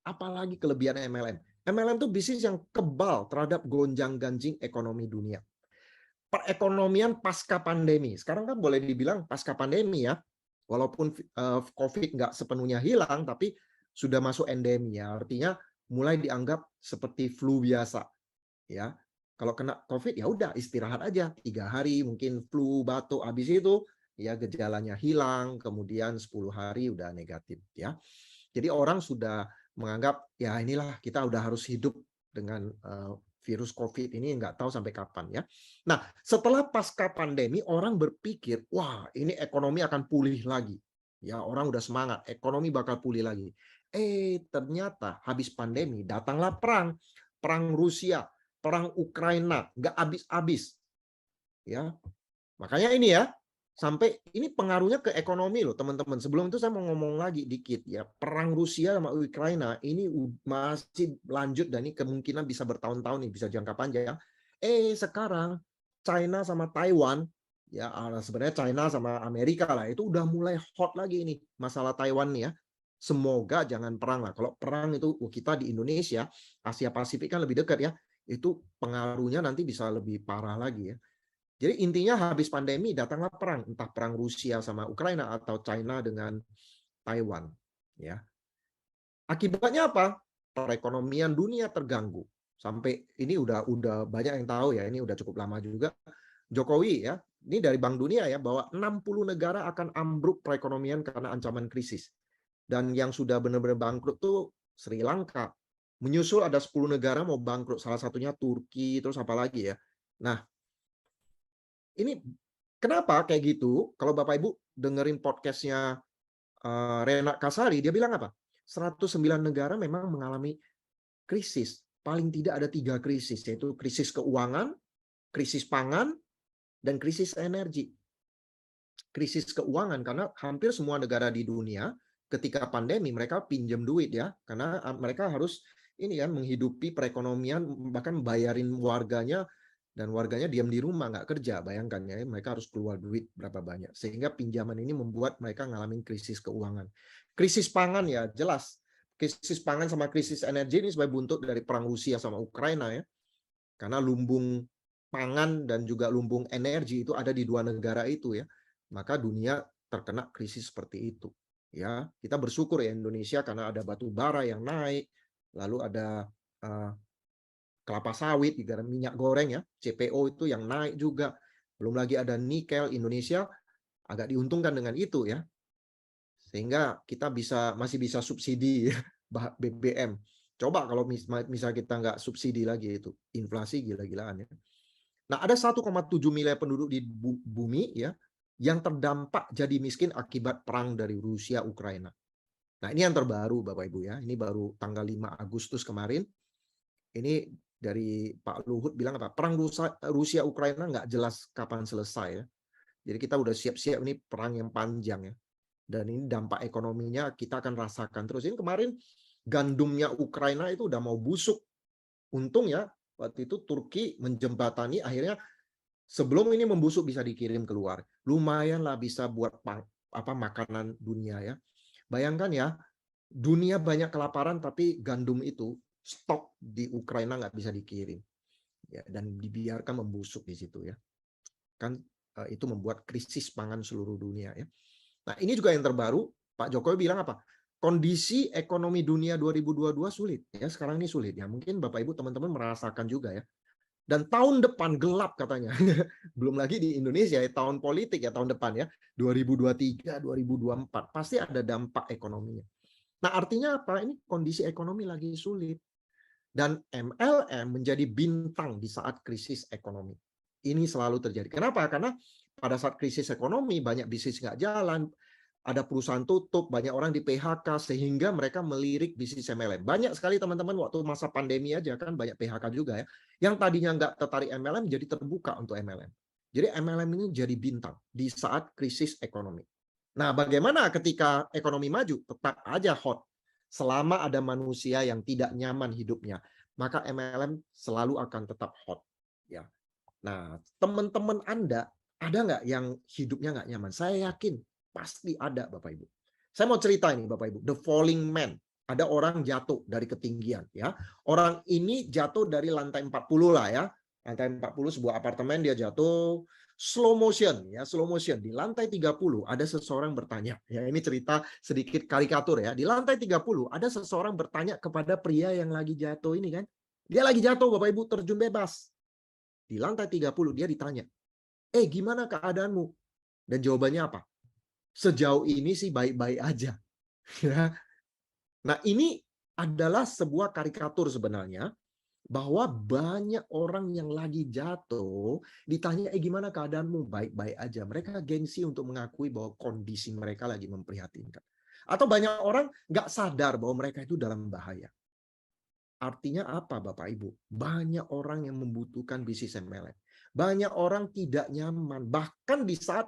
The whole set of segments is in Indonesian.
Apalagi kelebihan MLM. MLM itu bisnis yang kebal terhadap gonjang-ganjing ekonomi dunia. Perekonomian pasca pandemi. Sekarang kan boleh dibilang pasca pandemi ya. Walaupun COVID nggak sepenuhnya hilang, tapi sudah masuk endemi ya. Artinya mulai dianggap seperti flu biasa ya. Kalau kena COVID ya udah istirahat aja 3 hari, mungkin flu, batuk, habis itu ya gejalanya hilang, kemudian 10 hari udah negatif ya. Jadi orang sudah menganggap ya inilah kita udah harus hidup dengan virus COVID ini nggak tahu sampai kapan ya. Nah, setelah pasca pandemi orang berpikir, wah ini ekonomi akan pulih lagi. Ya, orang udah semangat, ekonomi bakal pulih lagi. Ternyata habis pandemi datanglah perang. Perang Rusia, perang Ukraina, nggak habis-habis. Ya, makanya ini ya, sampai ini pengaruhnya ke ekonomi loh teman-teman. Sebelum itu saya mau ngomong lagi dikit ya. Perang Rusia sama Ukraina ini masih lanjut dan ini kemungkinan bisa bertahun-tahun nih, bisa jangka panjang. Sekarang China sama Taiwan ya, sebenarnya China sama Amerika lah itu udah mulai hot lagi ini masalah Taiwan nih ya. Semoga jangan perang lah. Kalau perang itu kita di Indonesia, Asia Pasifik kan lebih dekat ya. Itu pengaruhnya nanti bisa lebih parah lagi ya. Jadi intinya habis pandemi datanglah perang, entah perang Rusia sama Ukraina atau China dengan Taiwan. Ya, akibatnya apa? Perekonomian dunia terganggu. Sampai ini udah banyak yang tahu ya, ini udah cukup lama juga. Jokowi ya, ini dari Bank Dunia ya, bahwa 60 negara akan ambruk perekonomian karena ancaman krisis. Dan yang sudah benar-benar bangkrut tuh Sri Lanka. Menyusul ada 10 negara mau bangkrut, salah satunya Turki, terus apa lagi ya. Nah, ini kenapa kayak gitu? Kalau Bapak Ibu dengerin podcastnya Rena Kasari, dia bilang apa? 109 negara memang mengalami krisis. Paling tidak ada 3 krisis, yaitu krisis keuangan, krisis pangan, dan krisis energi. Krisis keuangan karena hampir semua negara di dunia ketika pandemi mereka pinjam duit ya, karena mereka harus ini kan menghidupi perekonomian, bahkan bayarin warganya, dan warganya diam di rumah nggak kerja. Bayangkan ya, mereka harus keluar duit berapa banyak, sehingga pinjaman ini membuat mereka ngalamin krisis keuangan. Krisis pangan ya jelas, krisis pangan sama krisis energi ini sebagai buntut dari perang Rusia sama Ukraina ya, karena lumbung pangan dan juga lumbung energi itu ada di 2 negara itu ya, maka dunia terkena krisis seperti itu ya. Kita bersyukur ya Indonesia karena ada batu bara yang naik, lalu ada kelapa sawit, minyak goreng ya, CPO itu yang naik juga. Belum lagi ada nikel, Indonesia agak diuntungkan dengan itu ya. Sehingga kita masih bisa subsidi BBM. Coba kalau misal kita nggak subsidi lagi itu, inflasi gila-gilaan ya. Nah, ada 1,7 miliar penduduk di bumi ya yang terdampak jadi miskin akibat perang dari Rusia Ukraina. Nah, ini yang terbaru Bapak Ibu ya. Ini baru tanggal 5 Agustus kemarin. Ini dari Pak Luhut bilang apa? Perang Rusia Ukraina nggak jelas kapan selesai ya. Jadi kita udah siap-siap ini perang yang panjang ya. Dan ini dampak ekonominya kita akan rasakan terus. Ini kemarin gandumnya Ukraina itu udah mau busuk. Untung ya waktu itu Turki menjembatani, akhirnya sebelum ini membusuk bisa dikirim keluar. Lumayan lah bisa buat makanan dunia ya. Bayangkan ya, dunia banyak kelaparan tapi gandum itu stok di Ukraina nggak bisa dikirim ya, dan dibiarkan membusuk di situ ya. Kan itu membuat krisis pangan seluruh dunia ya. Nah, ini juga yang terbaru, Pak Jokowi bilang apa? Kondisi ekonomi dunia 2022 sulit ya, sekarang ini sulit ya. Mungkin Bapak Ibu teman-teman merasakan juga ya. Dan tahun depan gelap katanya. Belum lagi di Indonesia ya, tahun politik ya tahun depan ya. 2023, 2024 pasti ada dampak ekonominya. Nah, artinya apa? Ini kondisi ekonomi lagi sulit. Dan MLM menjadi bintang di saat krisis ekonomi. Ini selalu terjadi. Kenapa? Karena pada saat krisis ekonomi banyak bisnis nggak jalan, ada perusahaan tutup, banyak orang di PHK, sehingga mereka melirik bisnis MLM. Banyak sekali teman-teman waktu masa pandemi aja kan banyak PHK juga ya. Yang tadinya nggak tertarik MLM jadi terbuka untuk MLM. Jadi MLM ini jadi bintang di saat krisis ekonomi. Nah, bagaimana ketika ekonomi maju? Tetap aja hot. Selama ada manusia yang tidak nyaman hidupnya, maka MLM selalu akan tetap hot. Ya. Nah, teman-teman Anda ada nggak yang hidupnya nggak nyaman? Saya yakin pasti ada, Bapak Ibu. Saya mau cerita ini, Bapak Ibu. The Falling Man. Ada orang jatuh dari ketinggian, ya. Orang ini jatuh dari lantai 40 lah ya. Lantai 40 sebuah apartemen, dia jatuh slow motion ya, slow motion. Di lantai 30 ada seseorang bertanya, ya ini cerita sedikit karikatur ya. Di lantai 30 ada seseorang bertanya kepada pria yang lagi jatuh ini kan. Dia lagi jatuh Bapak Ibu, terjun bebas. Di lantai 30 dia ditanya, gimana keadaanmu? Dan jawabannya apa? Sejauh ini sih baik-baik aja. Ya. Nah, ini adalah sebuah karikatur sebenarnya, bahwa banyak orang yang lagi jatuh, ditanya, gimana keadaanmu? Baik-baik aja. Mereka gengsi untuk mengakui bahwa kondisi mereka lagi memprihatinkan. Atau banyak orang nggak sadar bahwa mereka itu dalam bahaya. Artinya apa Bapak Ibu? Banyak orang yang membutuhkan bisnis MLM. Banyak orang tidak nyaman. Bahkan di saat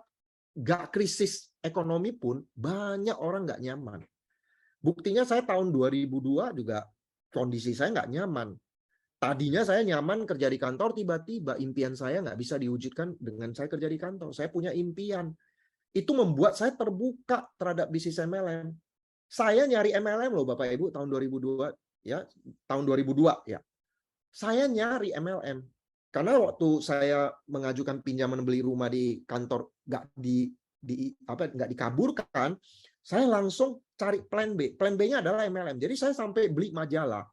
nggak krisis ekonomi pun, banyak orang nggak nyaman. Buktinya saya tahun 2002 juga kondisi saya nggak nyaman. Tadinya saya nyaman kerja di kantor, tiba-tiba impian saya nggak bisa diwujudkan dengan saya kerja di kantor. Saya punya impian. Itu membuat saya terbuka terhadap bisnis MLM. Saya nyari MLM loh Bapak Ibu tahun 2002 ya, tahun 2002 ya. Saya nyari MLM. Karena waktu saya mengajukan pinjaman beli rumah di kantor nggak dikabulkan, saya langsung cari plan B. Plan B-nya adalah MLM. Jadi saya sampai beli majalah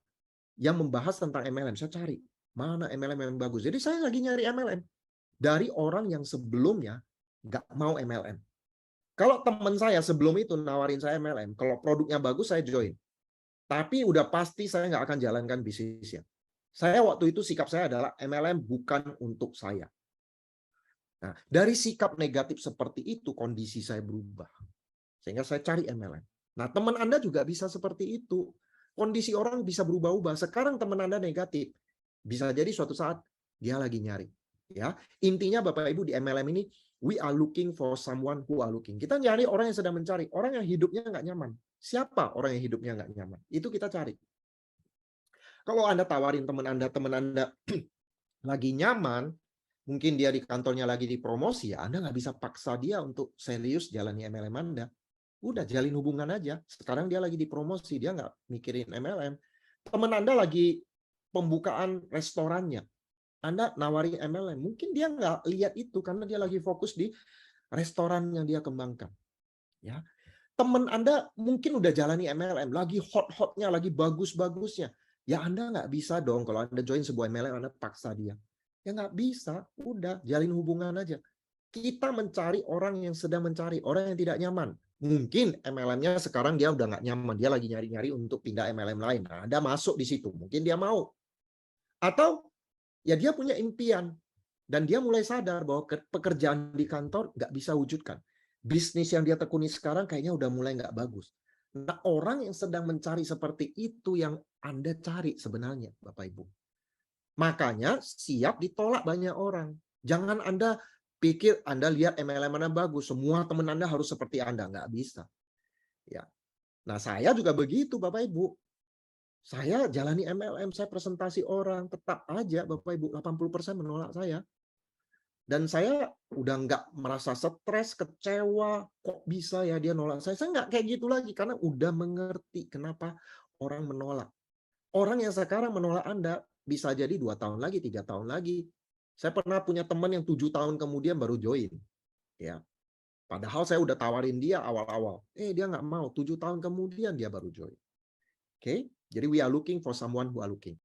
yang membahas tentang MLM. Saya cari mana MLM yang bagus. Jadi saya lagi nyari MLM dari orang yang sebelumnya nggak mau MLM. Kalau teman saya sebelum itu nawarin saya MLM, kalau produknya bagus saya join. Tapi udah pasti saya nggak akan jalankan bisnisnya. Saya waktu itu sikap saya adalah MLM bukan untuk saya. Nah, dari sikap negatif seperti itu kondisi saya berubah. Sehingga saya cari MLM. Nah, teman Anda juga bisa seperti itu. Kondisi orang bisa berubah-ubah. Sekarang teman Anda negatif. Bisa jadi suatu saat dia lagi nyari. Ya, intinya Bapak Ibu di MLM ini, we are looking for someone who are looking. Kita nyari orang yang sedang mencari. Orang yang hidupnya nggak nyaman. Siapa orang yang hidupnya nggak nyaman? Itu kita cari. Kalau Anda tawarin teman Anda lagi nyaman, mungkin dia di kantornya lagi dipromosi, ya Anda nggak bisa paksa dia untuk serius jalani MLM Anda. Udah jalin hubungan aja. Sekarang dia lagi dipromosi, dia nggak mikirin MLM. Teman Anda lagi pembukaan restorannya, Anda nawarin MLM, mungkin dia nggak lihat itu karena dia lagi fokus di restoran yang dia kembangkan. Ya, teman Anda mungkin udah jalani MLM, lagi hot-hotnya, lagi bagus-bagusnya. Ya Anda nggak bisa dong kalau Anda join sebuah MLM, Anda paksa dia. Ya nggak bisa, udah jalin hubungan aja. Kita mencari orang yang sedang mencari, orang yang tidak nyaman. Mungkin MLM-nya sekarang dia udah nggak nyaman, dia lagi nyari-nyari untuk pindah MLM lain. Nah, Anda masuk di situ, mungkin dia mau. Atau ya dia punya impian, dan dia mulai sadar bahwa pekerjaan di kantor nggak bisa wujudkan. Bisnis yang dia tekuni sekarang kayaknya udah mulai nggak bagus. Nah, orang yang sedang mencari seperti itu yang Anda cari sebenarnya, Bapak Ibu. Makanya siap ditolak banyak orang. Jangan Anda pikir Anda lihat MLM Anda bagus, semua teman Anda harus seperti Anda. Nggak bisa. Ya. Nah, saya juga begitu, Bapak Ibu. Saya jalani MLM, saya presentasi orang, tetap aja Bapak Ibu 80% menolak saya. Dan saya udah nggak merasa stres, kecewa, kok bisa ya dia nolak saya. Saya nggak kayak gitu lagi, karena udah mengerti kenapa orang menolak. Orang yang sekarang menolak Anda, bisa jadi 2 tahun lagi, 3 tahun lagi. Saya pernah punya teman yang 7 tahun kemudian baru join. Ya, padahal saya udah tawarin dia awal-awal. Dia nggak mau, 7 tahun kemudian dia baru join. Oke, jadi we are looking for someone who are looking.